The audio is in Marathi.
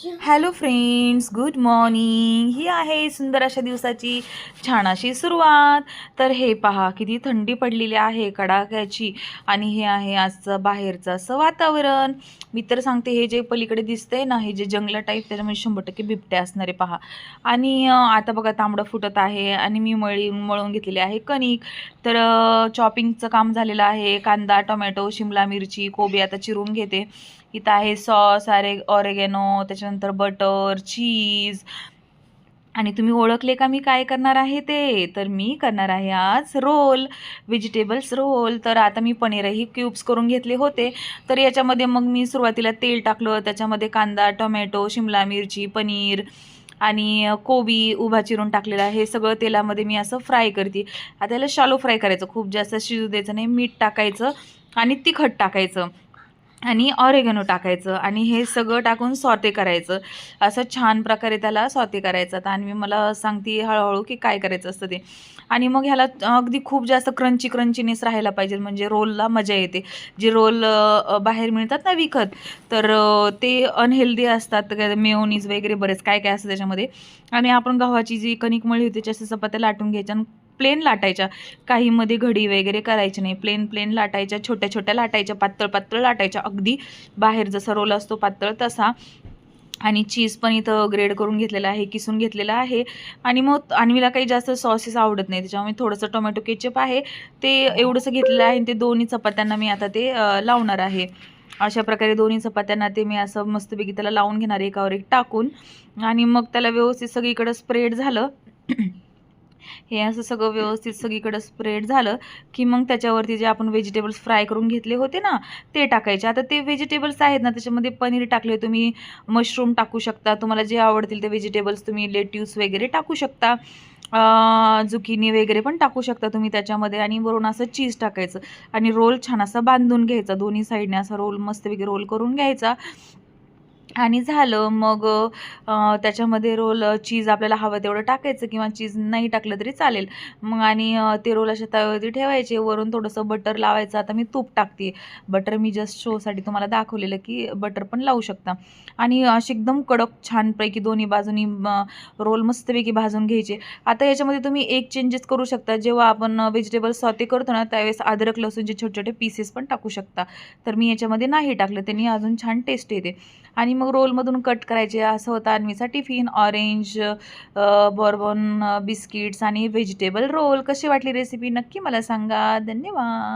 Hello friends, good morning. ही आहे सुंदर अशा दिवसाची छान अशी सुरुवात. तर हे पहा किती थंडी पडलेली आहे कडाक्याची. आणि हे आहे आजचं बाहेरचं असं वातावरण. मी तर सांगते, हे जे पलीकडे दिसतंय ना, हे जे जंगल टाईप, त्याच्यामध्ये 100% बिबट्या असणारे पहा. आणि आता बघा तांबडं फुटत आहे आणि मी मळून घेतलेली आहे कणिक. तर चॉपिंगचं काम झालेलं आहे. कांदा, टोमॅटो, शिमला मिरची, कोबी आता चिरून घेते. इथं आहे सॉस, ऑरेगॅनो, त्याच्यानंतर बटर, चीज. आणि तुम्ही ओळखले का मी काय करणार आहे ते? तर मी करणार आहे आज रोल, व्हेजिटेबल्स रोल. तर आता मी पनीरही क्यूब्स करून घेतले होते. तर याच्यामध्ये मग मी सुरुवातीला तेल टाकलं, त्याच्यामध्ये कांदा, टोमॅटो, शिमला मिरची, पनीर आणि कोबी उभा चिरून टाकलेला आहे. हे सगळं तेलामध्ये मी असं फ्राय करते. आता याला शॅलो फ्राय करायचं, खूप जास्त शिजू द्यायचं नाही. मीठ टाकायचं आणि तिखट टाकायचं आणि ऑरेगॅनो टाकायचं आणि हे सगळं टाकून सॉते करायचं. असं छान प्रकारे त्याला सॉते करायचं. आता आणि मी मला सांगते हळूहळू की काय करायचं असतं ते. आणि मग ह्याला अगदी खूप जास्त क्रंचीनेस राहायला पाहिजे, म्हणजे रोलला मजा येते. जे रोल बाहेर मिळतात ना विकत, तर ते अनहेल्दी असतात. मेयोनीज वगैरे बरेच काय काय असतं त्याच्यामध्ये. आणि आपण गव्हाची जी कणिक मळली होती त्याच्या चपात्या लाटून घ्यायच्या आणि प्लेन लाटायच्या. काहीमध्ये घडी वगैरे करायची नाही, प्लेन प्लेन लाटायच्या, छोट्या छोट्या लाटायच्या, पातळ पातळ लाटायच्या, अगदी बाहेर जसा रोल असतो पातळ तसा. आणि चीज पण इथं ग्रेड करून घेतलेला आहे, किसून घेतलेला आहे. आणि मग अन्वीला काही जास्त सॉसेस आवडत नाही, त्याच्यामुळे थोडंसं टोमॅटो केचप आहे ते एवढंसं घेतलेलं आहे. आणि ते दोन्ही चपात्यांना मी आता ते लावणार आहे. अशा प्रकारे दोन्ही चपात्यांना ते मी असं मस्तपैकी त्याला लावून घेणार, एकावर एक टाकून. आणि मग त्याला व्यवस्थित सगळीकडं स्प्रेड झालं हे असं सगळं व्यवस्थित सगळीकडं स्प्रेड झालं की मग त्याच्यावरती जे आपण व्हेजिटेबल्स फ्राय करून घेतले होते ना, ते टाकायचे. आता ते व्हेजिटेबल्स आहेत ना, त्याच्यामध्ये पनीर टाकले, तुम्ही मशरूम टाकू शकता, तुम्हाला जे आवडतील ते व्हेजिटेबल्स, तुम्ही लेट्यूस वगैरे टाकू शकता, जुकिनी वगैरे पण टाकू शकता तुम्ही त्याच्यामध्ये. आणि वरून असं चीज टाकायचं आणि रोल छान असा बांधून घ्यायचा, दोन्ही साईडने असा रोल मस्तपैकी रोल करून घ्यायचा. आणि झालं मग त्याच्यामध्ये रोल चीज आपल्याला हवं तेवढं टाकायचं किंवा चीज नाही टाकलं तरी चालेल. मग आणि ते रोल अशा तव्यावरती ठेवायचे, वरून थोडंसं बटर लावायचं. आता मी तूप टाकते, बटर मी जस्ट शोसाठी तुम्हाला दाखवलेलं की बटर पण लावू शकता. आणि असे एकदम कडक छानपैकी दोन्ही बाजूनी रोल मस्तपैकी भाजून घ्यायचे. आता याच्यामध्ये तुम्ही एक चेंजेस करू शकता, जेव्हा आपण व्हेजिटेबल सॉते करतो ना, त्यावेळेस अद्रक लसूणचे छोटे छोटे पीसेस पण टाकू शकता. तर मी याच्यामध्ये नाही टाकलं, त्यांनी अजून छान टेस्ट येते. आणि मग रोलमधून कट करायचे. असं होता अन्वीचा टिफिन, ऑरेंज बॉर्बन बिस्किट्स आणि व्हेजिटेबल रोल. कशी वाटली रेसिपी नक्की मला सांगा. धन्यवाद.